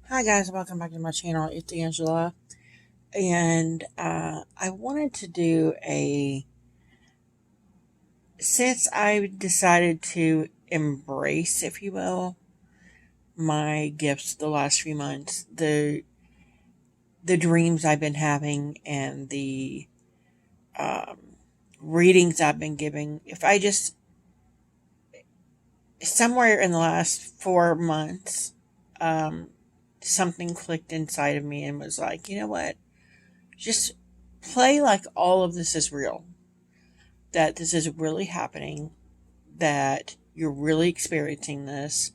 Hi guys, welcome back to my channel. It's Angela, and I wanted to do since I decided to embrace, if you will, my gifts the last few months, the dreams I've been having and the um, readings I've been giving. If I just somewhere in the last 4 months, um, something clicked inside of me and was like, you know what, just play like all of this is real, that this is really happening, that you're really experiencing this,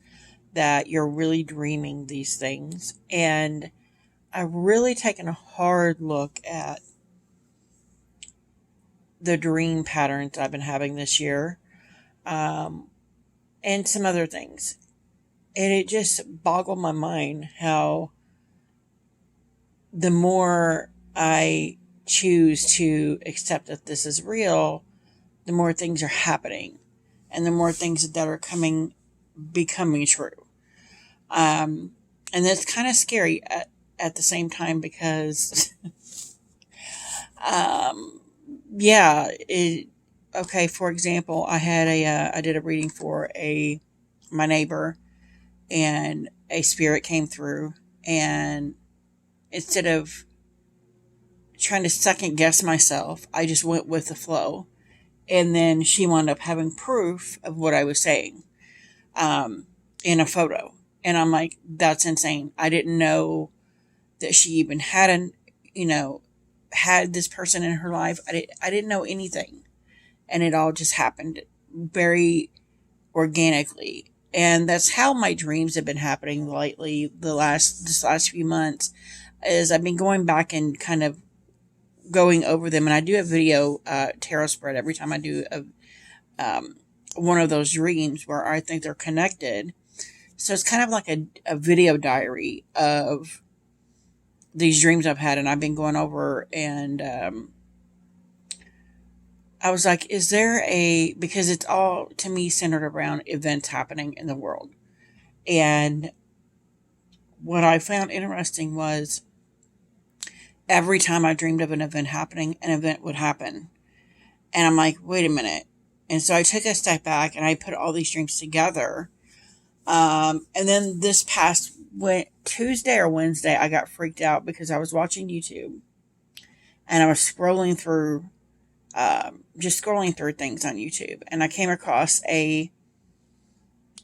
that you're really dreaming these things. And I've really taken a hard look at the dream patterns I've been having this year, um, and some other things. And it just boggled my mind how the more I choose to accept that this is real, the more things are happening and the more things that are becoming true. Um, and that's kind of scary at the same time because, um, yeah, okay, for example, I did a reading for my neighbor, and a spirit came through, and instead of trying to second guess myself, I just went with the flow. And then she wound up having proof of what I was saying, um, in a photo. And I'm like, that's insane. I didn't know that she even you know, had this person in her life. I didn't know anything. And it all just happened very organically. And that's how my dreams have been happening lately, this last few months, is I've been going back and kind of going over them. And I do a video, tarot spread every time I do um, one of those dreams where I think they're connected. So it's kind of like a video diary of these dreams I've had, and I've been going over, and I was like, is there because it's all to me centered around events happening in the world. And what I found interesting was every time I dreamed of an event happening, an event would happen. And I'm like, wait a minute. And so I took a step back and I put all these dreams together. And then this past Tuesday or Wednesday, I got freaked out because I was watching YouTube and I was just scrolling through things on YouTube, and I came across a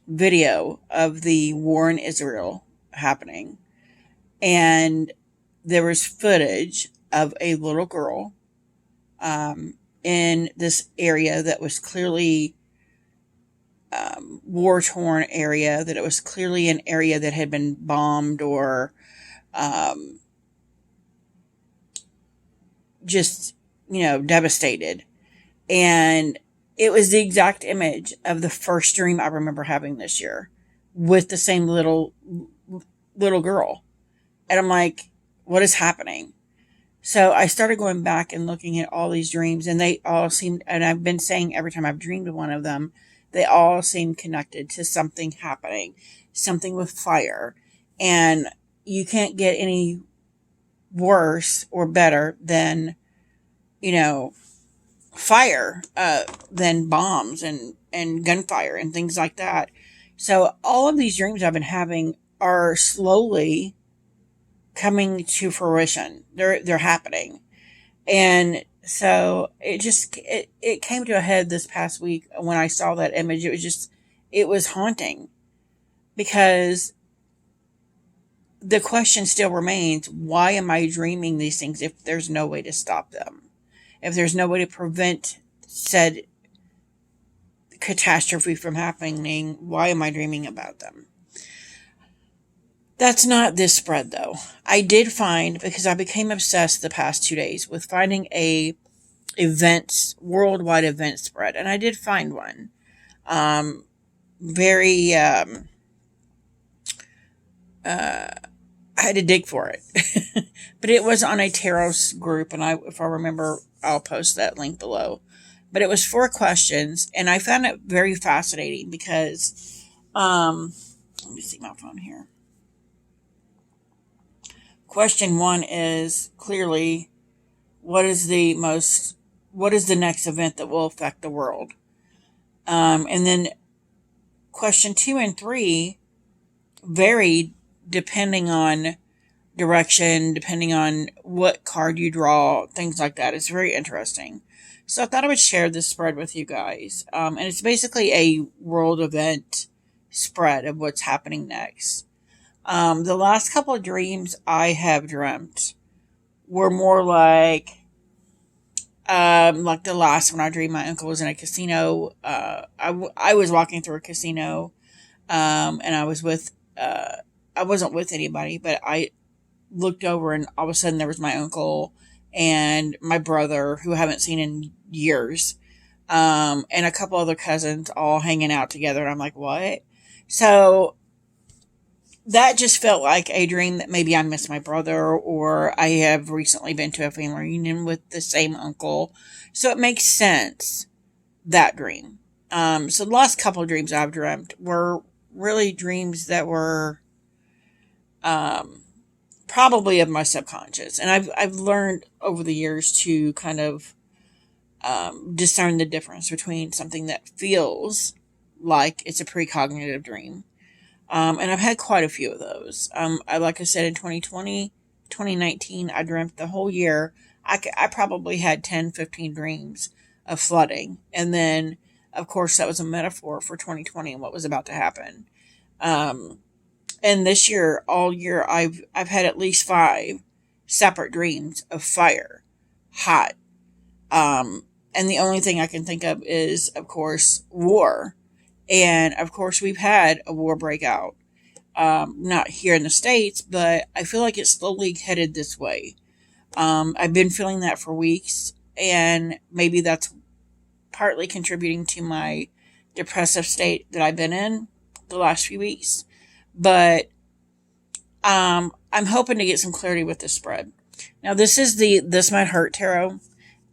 video of the war in Israel happening, and there was footage of a little girl, in this area that was clearly, war torn area, that it was clearly an area that had been bombed or, um, just, devastated. And it was the exact image of the first dream I remember having this year with the same little girl. And I'm like, what is happening? So I started going back and looking at all these dreams, and they all seemed, and I've been saying every time I've dreamed of one of them, they all seem connected to something happening, something with fire. And you can't get any worse or better than, you know, fire, than bombs and gunfire and things like that. So all of these dreams I've been having are slowly coming to fruition. They're happening. And so it came to a head this past week when I saw that image. It was haunting because the question still remains, why am I dreaming these things if there's no way to stop them? If there's no way to prevent said catastrophe from happening, why am I dreaming about them? That's not this spread though. I did find, because I became obsessed the past 2 days with finding worldwide event spread, and I did find one. Um, very, I had to dig for it, but it was on a tarot group, and if I remember, I'll post that link below. But it was 4 questions, and I found it very fascinating because, let me see my phone here. Question one is clearly, what is the next event that will affect the world? And then question 2 and 3 vary depending on direction, depending on what card you draw, things like that. It's very interesting. So I thought I would share this spread with you guys. And it's basically a world event spread of what's happening next. The last couple of dreams I have dreamt were more like the last one I dreamed my uncle was in a casino. I was walking through a casino, and I wasn't with anybody, but I looked over and all of a sudden there was my uncle and my brother who I haven't seen in years, and a couple other cousins all hanging out together. And I'm like, what? So that just felt like a dream that maybe I missed my brother, or I have recently been to a family reunion with the same uncle. So it makes sense, that dream. So the last couple of dreams I've dreamt were really dreams that were probably of my subconscious. And I've learned over the years to kind of discern the difference between something that feels like it's a precognitive dream. And I've had quite a few of those. Like I said, in 2020, 2019, I dreamt the whole year. I probably had 10, 15 dreams of flooding. And then, of course, that was a metaphor for 2020 and what was about to happen. And this year, all year, I've had at least 5 separate dreams of fire, hot. And the only thing I can think of is, of course, war. And of course, we've had a war breakout, not here in the States, but I feel like it's slowly headed this way. I've been feeling that for weeks, and maybe that's partly contributing to my depressive state that I've been in the last few weeks. But I'm hoping to get some clarity with this spread. Now, this is the This Might Hurt Tarot.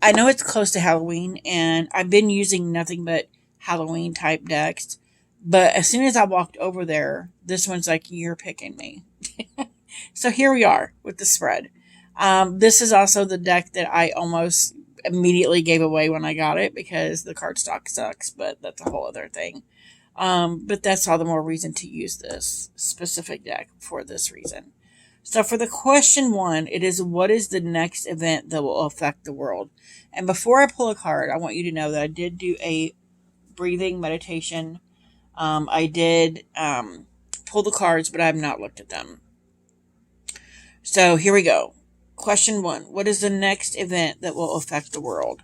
I know it's close to Halloween, and I've been using nothing but Halloween type decks, but as soon as I walked over there, this one's like, you're picking me. So here we are with the spread. This is also the deck that I almost immediately gave away when I got it because the cardstock sucks, but that's a whole other thing. But that's all the more reason to use this specific deck for this reason. So for the question 1, it is, what is the next event that will affect the world? And before I pull a card, I want you to know that I did do a breathing meditation. I did pull the cards, but I have not looked at them. So here we go. Question 1. What is the next event that will affect the world?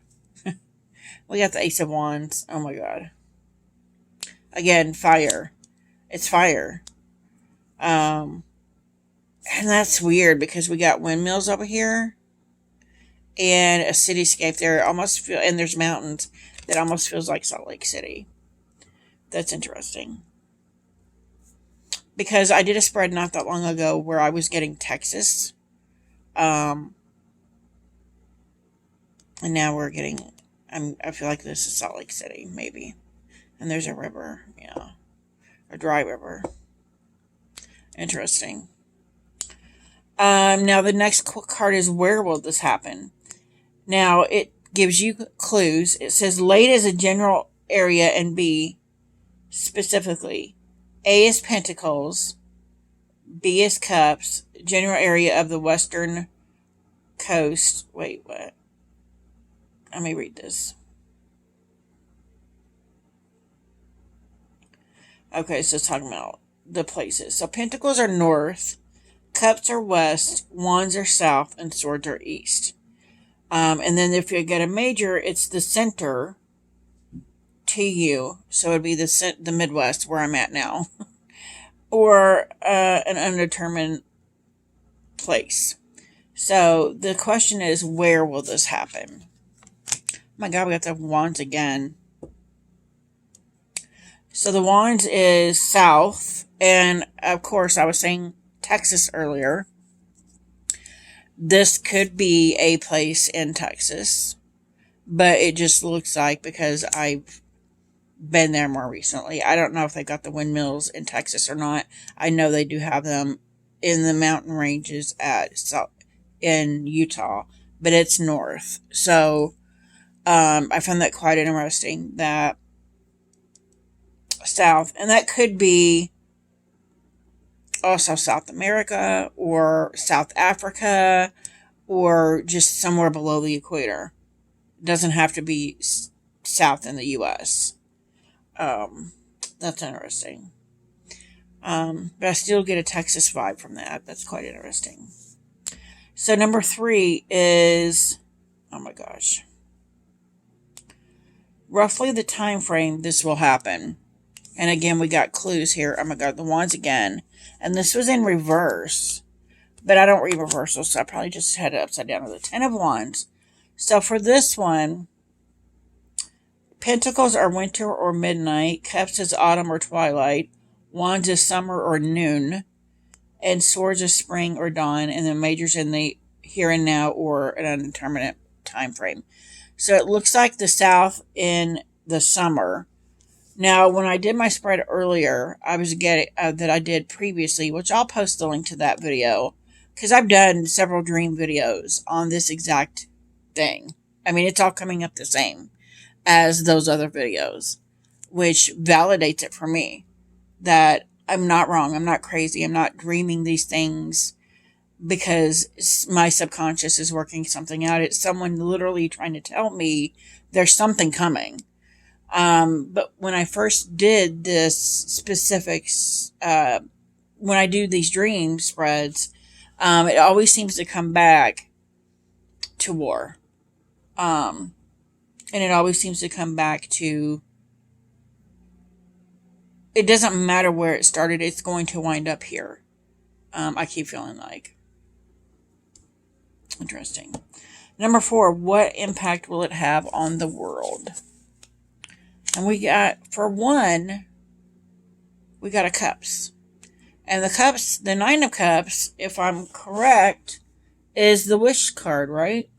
We got the Ace of Wands. Oh my God. Again, fire. It's fire. And that's weird because we got windmills over here and a cityscape there. And there's mountains that almost feels like Salt Lake City. That's interesting. Because I did a spread not that long ago where I was getting Texas. And now we're getting, I feel like this is Salt Lake City, maybe. And there's a river, yeah. A dry river. Interesting. Now the next card is, where will this happen? Now it gives you clues. It says late as a general area and B specifically. A is Pentacles. B is Cups. General area of the western coast. Wait, what? Let me read this. Okay, so it's talking about the places. So Pentacles are north. Cups are west. Wands are south. And Swords are east. And then if you get a major, it's the center to you. So it'd be the Midwest where I'm at now. Or an undetermined place. So the question is, where will this happen? Oh my God, we got the Wands again. So the Wands is south. And of course, I was saying Texas earlier. This could be a place in Texas. But it just looks like, because I've been there more recently. I don't know if they got the windmills in Texas or not. I know they do have them in the mountain ranges in Utah, but it's north. So I found that quite interesting, that south, and that could be also South America or South Africa or just somewhere below the equator. It doesn't have to be south in the U.S. That's interesting. But I still get a Texas vibe from that. That's quite interesting. So number 3 is, oh my gosh, roughly the time frame this will happen. And again, we got clues here. Oh my god, the wands again. And this was in reverse. But I don't read reversals, so I probably just had it upside down with the 10 of Wands. So for this one, Pentacles are winter or midnight. Cups is autumn or twilight. Wands is summer or noon. And Swords is spring or dawn. And then Majors in the here and now or an undeterminate time frame. So it looks like the south in the summer. Now, when I did my spread earlier, I was getting that I did previously, which I'll post the link to that video, because I've done several dream videos on this exact thing. I mean, it's all coming up the same as those other videos, which validates it for me that I'm not wrong. I'm not crazy. I'm not dreaming these things because my subconscious is working something out. It's someone literally trying to tell me there's something coming. But when I first did this specifics, when I do these dream spreads, it always seems to come back to war. And it always seems to come back to, it doesn't matter where it started, it's going to wind up here. I keep feeling like. Interesting. Number 4, what impact will it have on the world? And we got, for one, we got a Cups. And the Cups, the 9 of Cups, if I'm correct, is the Wish card, right?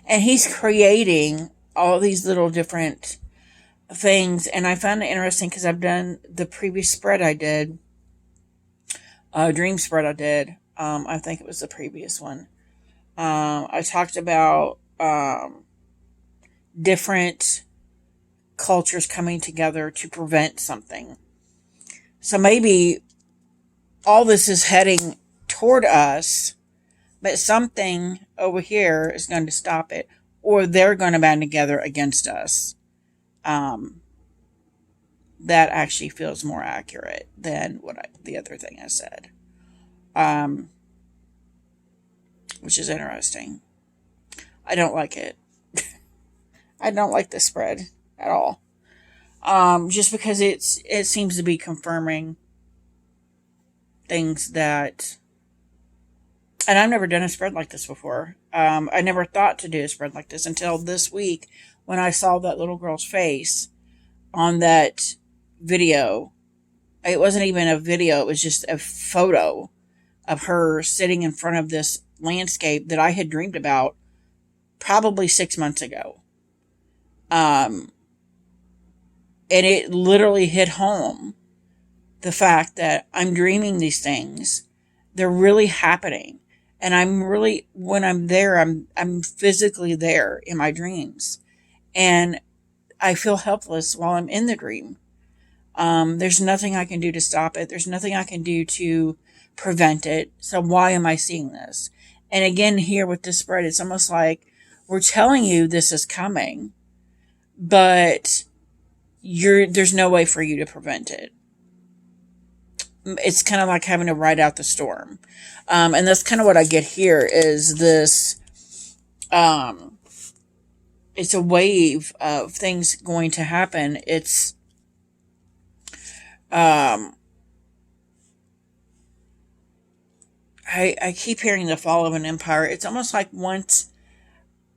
And he's creating all these little different things. And I found it interesting because I've done the previous spread I did, dream spread I did. I think it was the previous one. I talked about different cultures coming together to prevent something. So maybe all this is heading toward us, but something over here is going to stop it, or they're going to band together against us. That actually feels more accurate than the other thing I said. Which is interesting. I don't like it. I don't like the spread at all. Just because it seems to be confirming things that, and I've never done a spread like this before. I never thought to do a spread like this until this week when I saw that little girl's face on that video. It wasn't even a video, it was just a photo of her sitting in front of this landscape that I had dreamed about probably 6 months ago. And it literally hit home the fact that I'm dreaming these things. They're really happening. And I'm really, when I'm there, I'm physically there in my dreams. And I feel helpless while I'm in the dream. There's nothing I can do to stop it. There's nothing I can do to prevent it. So why am I seeing this? And again, here with this spread, it's almost like we're telling you this is coming, but there's no way for you to prevent it. It's kind of like having to ride out the storm. And that's kind of what I get here is this, it's a wave of things going to happen. It's, I keep hearing the fall of an empire. It's almost like once,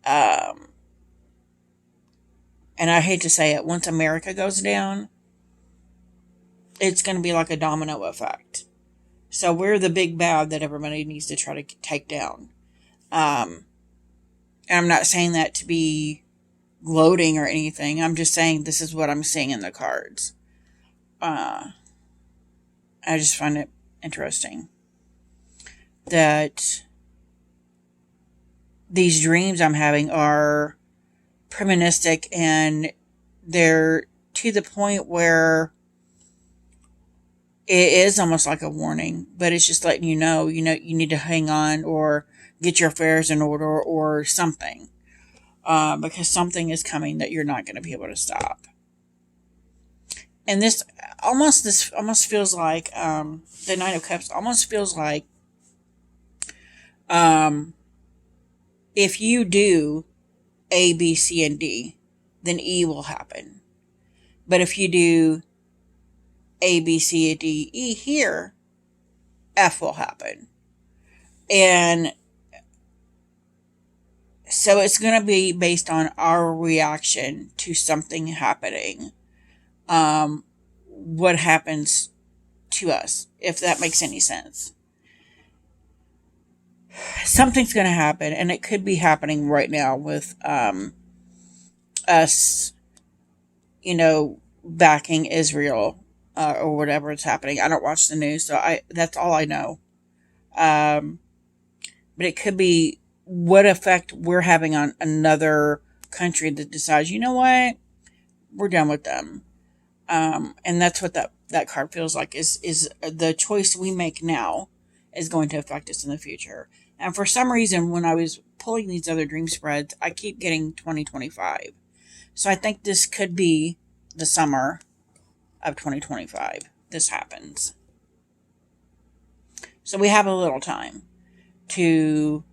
and I hate to say it, once America goes down, it's going to be like a domino effect. So we're the big bad that everybody needs to try to take down. And I'm not saying that to be gloating or anything. I'm just saying this is what I'm seeing in the cards. I just find it interesting that these dreams I'm having are premoninistic, and they're to the point where it is almost like a warning, but it's just letting you need to hang on or get your affairs in order or something, because something is coming that you're not going to be able to stop. And this almost feels like the Nine of Cups almost feels like um, if you do A, B, C, and D, then E will happen. But if you do A, B, C, D, E here, F will happen. And so it's going to be based on our reaction to something happening. What happens to us, if that makes any sense. Something's going to happen, and it could be happening right now with us, backing Israel, or whatever is happening. I don't watch the news, so that's all I know. But it could be what effect we're having on another country that decides, you know what, we're done with them. And that's what that card feels like, is the choice we make now is going to affect us in the future. And for some reason, when I was pulling these other dream spreads, I keep getting 2025. So I think this could be the summer of 2025. This happens. So we have a little time to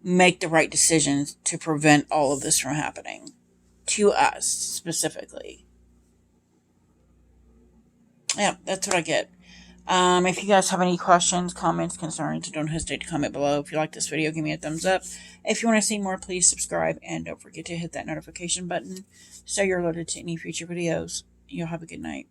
make the right decisions to prevent all of this from happening to us specifically. Yeah, that's what I get. If you guys have any questions, comments, concerns, don't hesitate to comment below. If you like this video, give me a thumbs up. If you want to see more, please subscribe, and don't forget to hit that notification button so you're alerted to any future videos. You'll have a good night.